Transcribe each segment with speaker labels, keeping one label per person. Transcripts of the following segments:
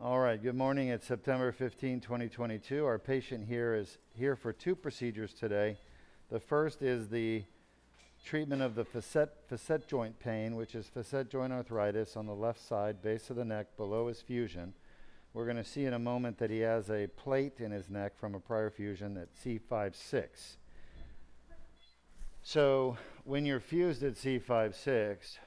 Speaker 1: All right, good morning. It's September 15, 2022. Our patient here is here for two procedures today. The first is the treatment of the facet joint pain, which is facet joint arthritis on the left side, base of the neck, below his fusion. We're going to see in a moment that he has a plate in his neck from a prior fusion at C5-6. So when you're fused at C5-6,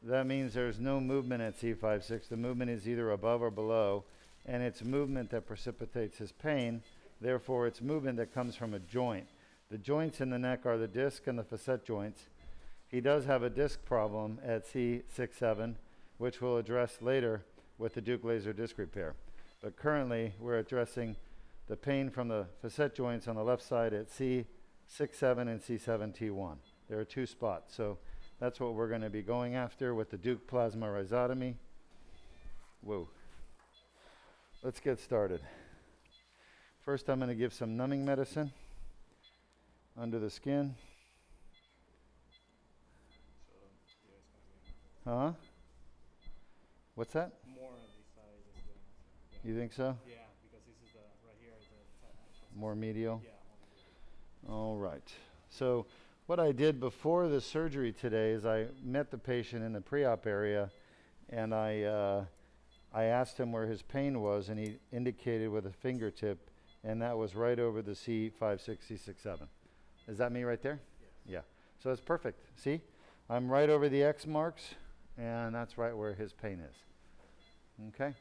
Speaker 1: that means there's no movement at C5-6. The movement is either above or below, and it's movement that precipitates his pain. Therefore, it's movement that comes from a joint. The joints in the neck are the disc and the facet joints. He does have a disc problem at C6-7, which we'll address later with the Deuk laser disc repair. But currently, we're addressing the pain from the facet joints on the left side at C6-7 and C7-T1. There are two spots. So that's what we're going to be going after with the Deuk plasma rhizotomy. Whoa. Let's get started. First, I'm going to give some numbing medicine under the skin. Huh? What's that?
Speaker 2: More on this side is the.
Speaker 1: You think so?
Speaker 2: Yeah, because this is the right here is the.
Speaker 1: More medial?
Speaker 2: Yeah.
Speaker 1: All right. So what I did before the surgery today is I met the patient in the pre-op area, and I asked him where his pain was, and he indicated with a fingertip, and that was right over the C5-6, C6-7. Is that me right there?
Speaker 2: Yes.
Speaker 1: Yeah. So it's perfect. See? I'm right over the X marks, and that's right where his pain is. Okay?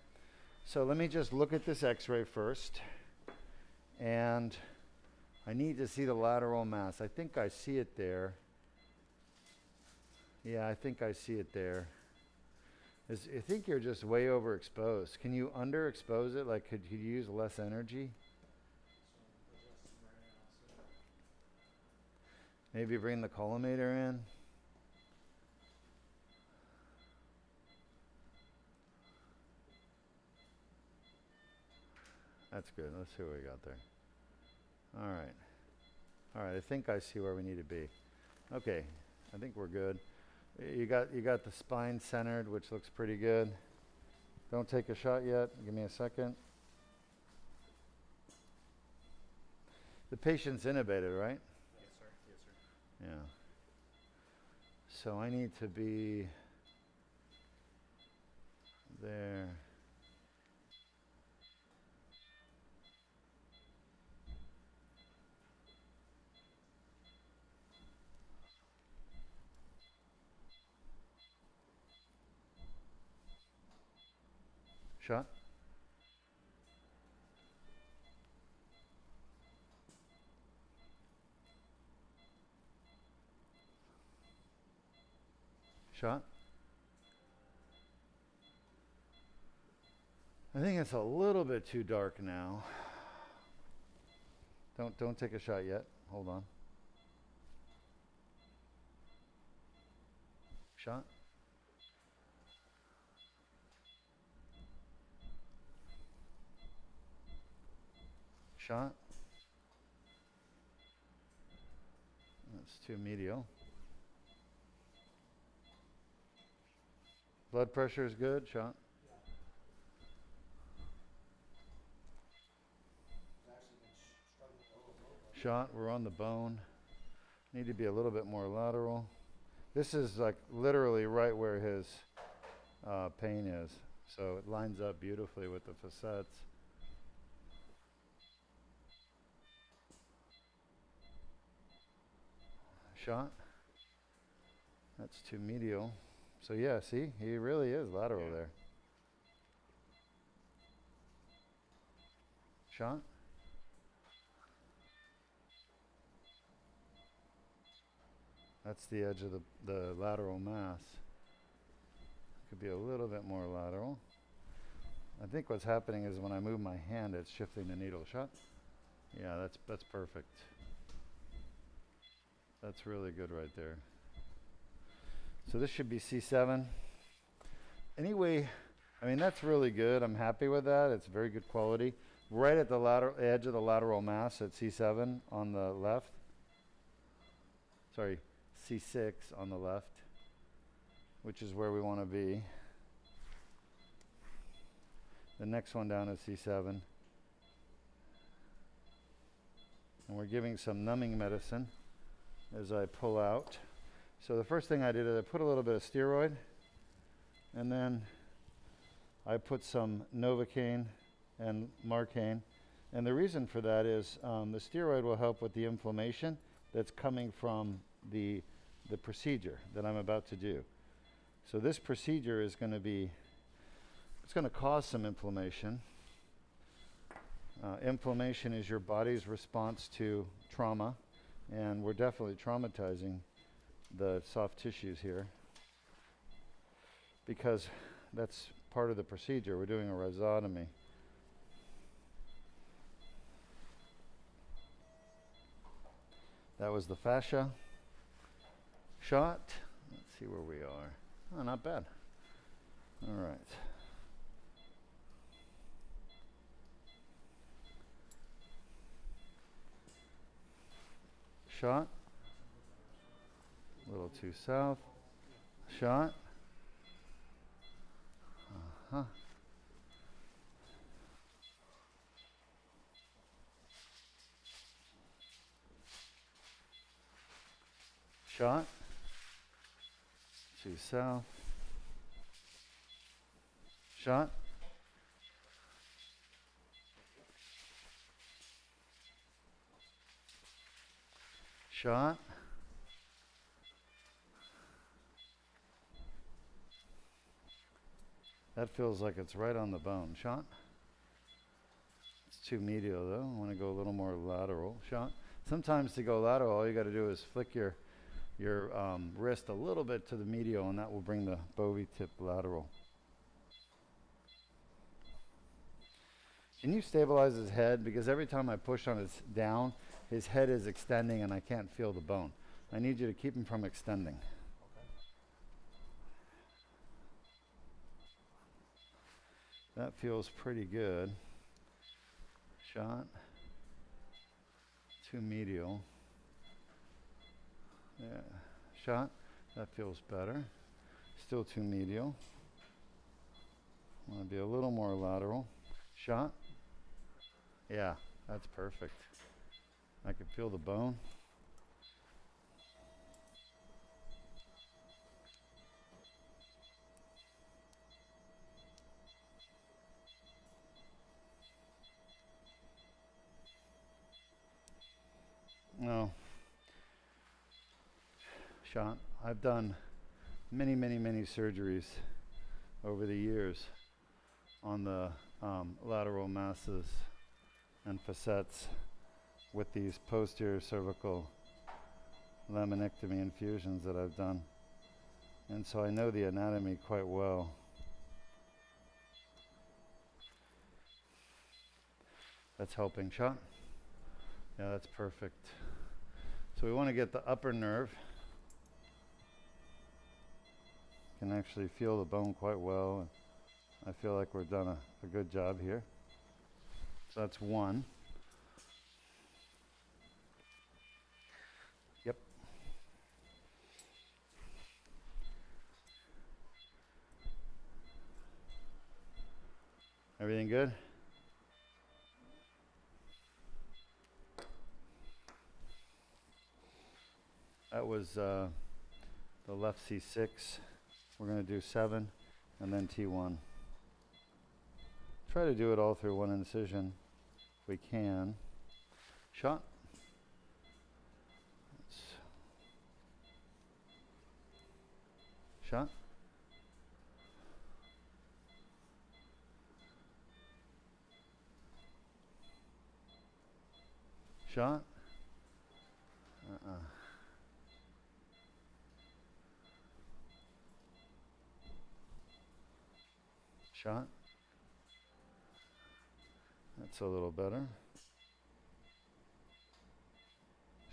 Speaker 1: So let me just look at this X-ray first, and I need to see the lateral mass. I think I see it there. Yeah, I think I see it there. I think you're just way overexposed. Can you underexpose it? Like, could you use less energy? Maybe bring the collimator in. That's good. Let's see what we got there. All right. All right, I think I see where we need to be. Okay, I think we're good. You got the spine centered, which looks pretty good. Don't take a shot yet. Give me a second. The patient's intubated, right?
Speaker 2: Yes, sir. Yes, sir.
Speaker 1: Yeah. So I need to be there. Shot. Shot. I think it's a little bit too dark now. Don't take a shot yet. Hold on. Shot. Shot. That's too medial. Blood pressure is good. Shot. Shot. We're on the bone. Need to be a little bit more lateral. This is like literally right where his pain is. So it lines up beautifully with the facets. Shot. That's too medial. So yeah, see, he really is lateral there. Shot. That's the edge of the lateral mass. Could be a little bit more lateral. I think what's happening is when I move my hand, it's shifting the needle. Shot. Yeah, that's perfect. That's really good right there. So this should be C7. Anyway, I mean, that's really good. I'm happy with that. It's very good quality. Right at the lateral edge of the lateral mass at C7 on the left. Sorry, C6 on the left, which is where we want to be. The next one down is C7. And we're giving some numbing medicine as I pull out. So the first thing I did is I put a little bit of steroid, and then I put some Novocaine and Marcaine. And the reason for that is the steroid will help with the inflammation that's coming from the procedure that I'm about to do. So this procedure is going to be, it's going to cause some inflammation. Inflammation is your body's response to trauma, and we're definitely traumatizing the soft tissues here because that's part of the procedure. We're doing a rhizotomy. That was the fascia shot. Let's see where we are. Oh, not bad. All right. Shot. A little too south. Shot. Uh-huh. Shot. Too south. Shot. Shot. That feels like it's right on the bone. Shot. It's too medial though. I want to go a little more lateral. Shot. Sometimes to go lateral, all you got to do is flick your wrist a little bit to the medial, and that will bring the bovie tip lateral. Can you stabilize his head? Because every time I push on his down, his head is extending and I can't feel the bone. I need you to keep him from extending. That feels pretty good. Shot. Too medial. Yeah. Shot. That feels better. Still too medial. Want to be a little more lateral. Shot. Yeah, that's perfect. I can feel the bone. No. Shot. I've done many surgeries over the years on the lateral masses and facets with these posterior cervical laminectomy infusions that I've done. And so I know the anatomy quite well. That's helping. Shot. Yeah, that's perfect. So we want to get the upper nerve. Can actually feel the bone quite well. I feel like we've done a good job here. So that's one. Yep. Everything good? That was the left C6. We're going to do 7 and then T1. Try to do it all through one incision if we can. Shot. Shot. Shot. Shot. That's a little better.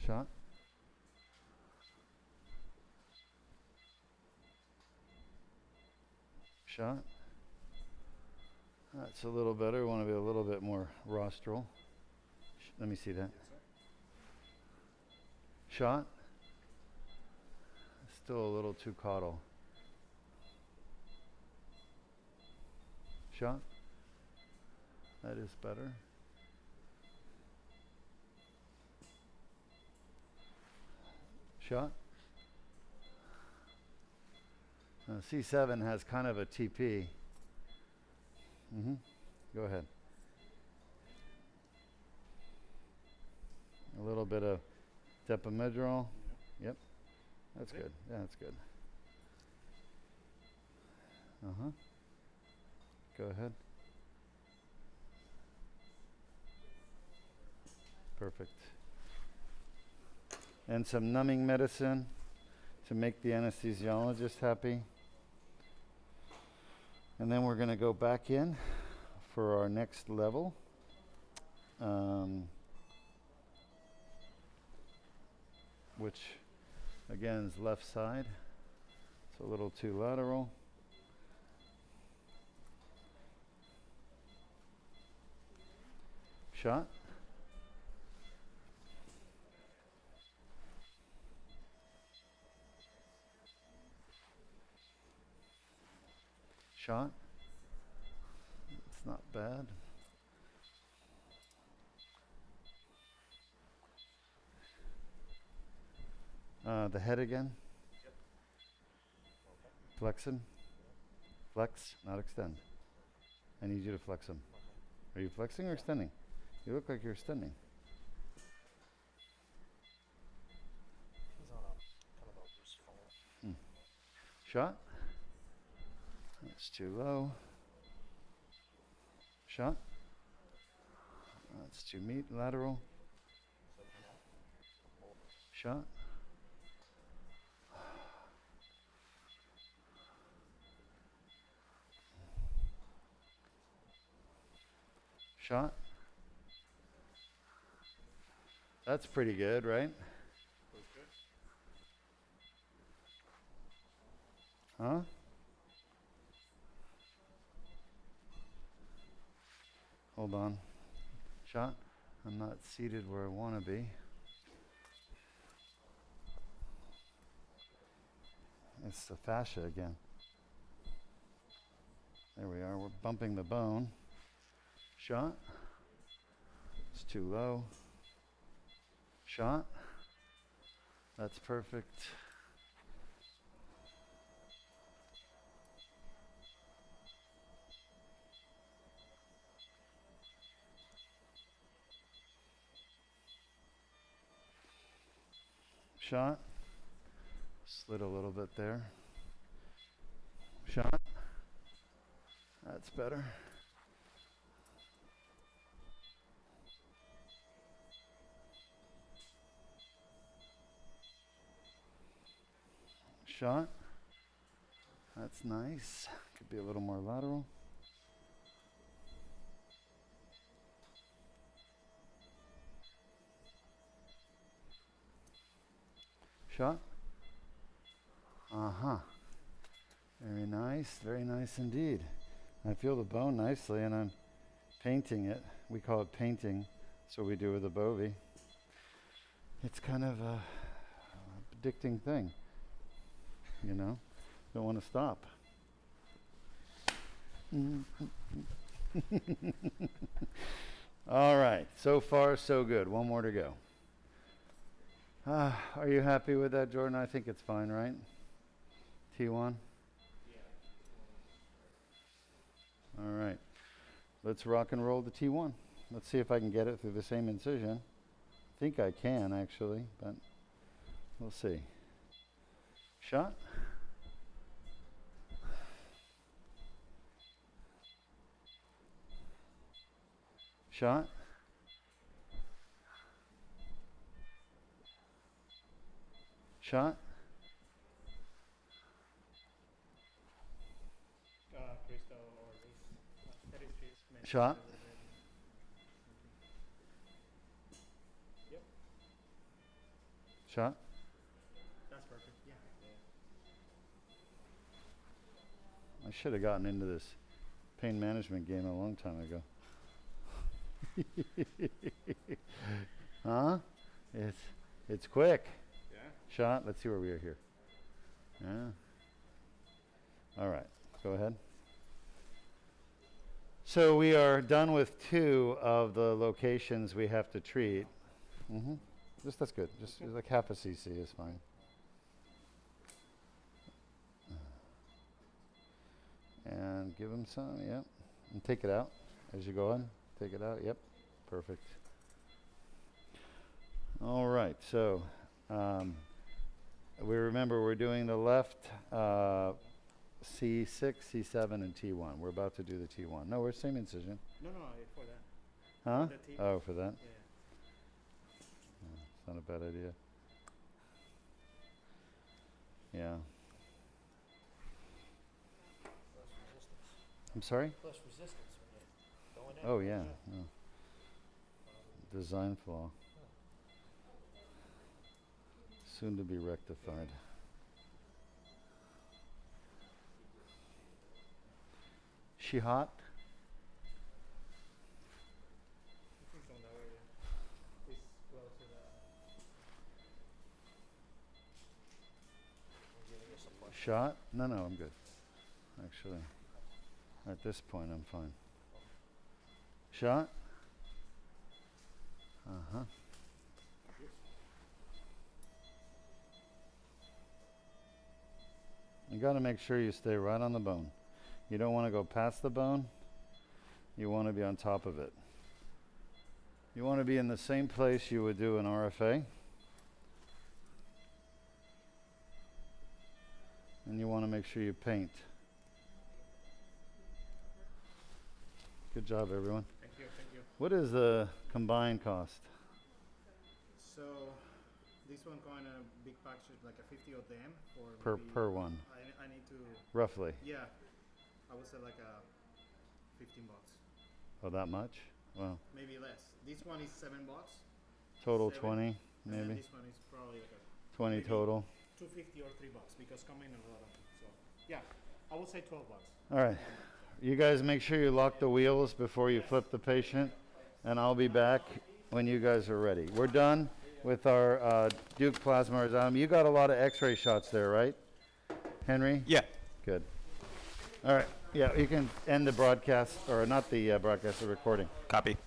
Speaker 1: Shot. Shot. That's a little better. We want to be a little bit more rostral. Let me see that. Shot. Still a little too caudal. Shot. That is better. Shot. C7 has kind of a TP. Go ahead. A little bit of depomedrol. Yep. That's good. Yeah, that's good. Go ahead. Perfect. And some numbing medicine to make the anesthesiologist happy. And then we're going to go back in for our next level. Which again is left side. It's a little too lateral. Shot. Shot. It's not bad. The head again.
Speaker 2: Yep. Okay.
Speaker 1: Flex him. Flex, not extend. I need you to flex him.
Speaker 2: Okay.
Speaker 1: Are you flexing or extending? You look like you're extending.
Speaker 2: He's on a kind of a loose fall.
Speaker 1: Shot. That's too low. Shot. That's too lateral. Shot. Shot. That's pretty good, right? Huh? Hold on. Shot. I'm not seated where I want to be. It's the fascia again. There we are. We're bumping the bone. Shot. It's too low. Shot. That's perfect. Shot. Slid a little bit there. Shot. That's better. Shot. That's nice. Could be a little more lateral. Shot. Very nice indeed. I feel the bone nicely and I'm painting it. We call it painting. That's what we do with the bovie. It's kind of a addicting thing. You know, don't want to stop. All right, so far so good. One more to go. Are you happy with that, Jordan? I think it's fine, right? T1?
Speaker 2: Yeah.
Speaker 1: All right. Let's rock and roll the T1. Let's see if I can get it through the same incision. I think I can, actually, but we'll see. Shot. Shot. Shot.
Speaker 2: Crystal or this. That is his
Speaker 1: Shot.
Speaker 2: Yep.
Speaker 1: Shot.
Speaker 2: That's perfect. Yeah.
Speaker 1: I should have gotten into this pain management game a long time ago. Huh? It's quick.
Speaker 2: Yeah.
Speaker 1: Shot. Let's see where we are here. Yeah. All right. Go ahead. So we are done with 2 of the locations we have to treat. Just that's good. Just like half a cc is fine. And give him some, yep. And take it out as you go on. Take it out, yep. Perfect. All right, so we remember we're doing the left C6, C7, and T1. We're about to do the T1. No, we're same incision.
Speaker 2: No, for that.
Speaker 1: Huh?
Speaker 2: The T.
Speaker 1: Oh, for that?
Speaker 2: Yeah.
Speaker 1: It's not a bad idea. Yeah.
Speaker 2: Plus resistance.
Speaker 1: I'm sorry?
Speaker 2: Plus resistance when you're going in.
Speaker 1: Oh, yeah. No. Design flaw. Soon to be rectified. She hot?
Speaker 2: I think on that area. It's close to the. I'm giving you support.
Speaker 1: Shot? No, I'm good. Actually, at this point, I'm fine. Shot? Uh-huh. You got to make sure you stay right on the bone. You don't want to go past the bone. You want to be on top of it. You want to be in the same place you would do an RFA. And you want to make sure you paint. Good job, everyone.
Speaker 2: Thank you.
Speaker 1: What is the combined cost?
Speaker 2: So, this one going in a big package, like a 50 of them, or
Speaker 1: Per one,
Speaker 2: I need to.
Speaker 1: roughly.
Speaker 2: Yeah, I would say like a 15 bucks,
Speaker 1: Oh, that much? Well,
Speaker 2: maybe less. This one is $7.
Speaker 1: total
Speaker 2: 7,
Speaker 1: 20,
Speaker 2: and then
Speaker 1: maybe.
Speaker 2: this one is probably like a
Speaker 1: 20
Speaker 2: maybe
Speaker 1: total.
Speaker 2: $2.50 or $3 because coming in a lot of them. So yeah, I would say $12.
Speaker 1: All right. You guys make sure you lock the wheels before you flip the patient, and I'll be back when you guys are ready. We're done with our Deuk plasma rhizotomy. You got a lot of x-ray shots there, right, Henry?
Speaker 3: Yeah.
Speaker 1: Good. All right. Yeah, you can end the broadcast, or not the broadcast, the recording.
Speaker 3: Copy.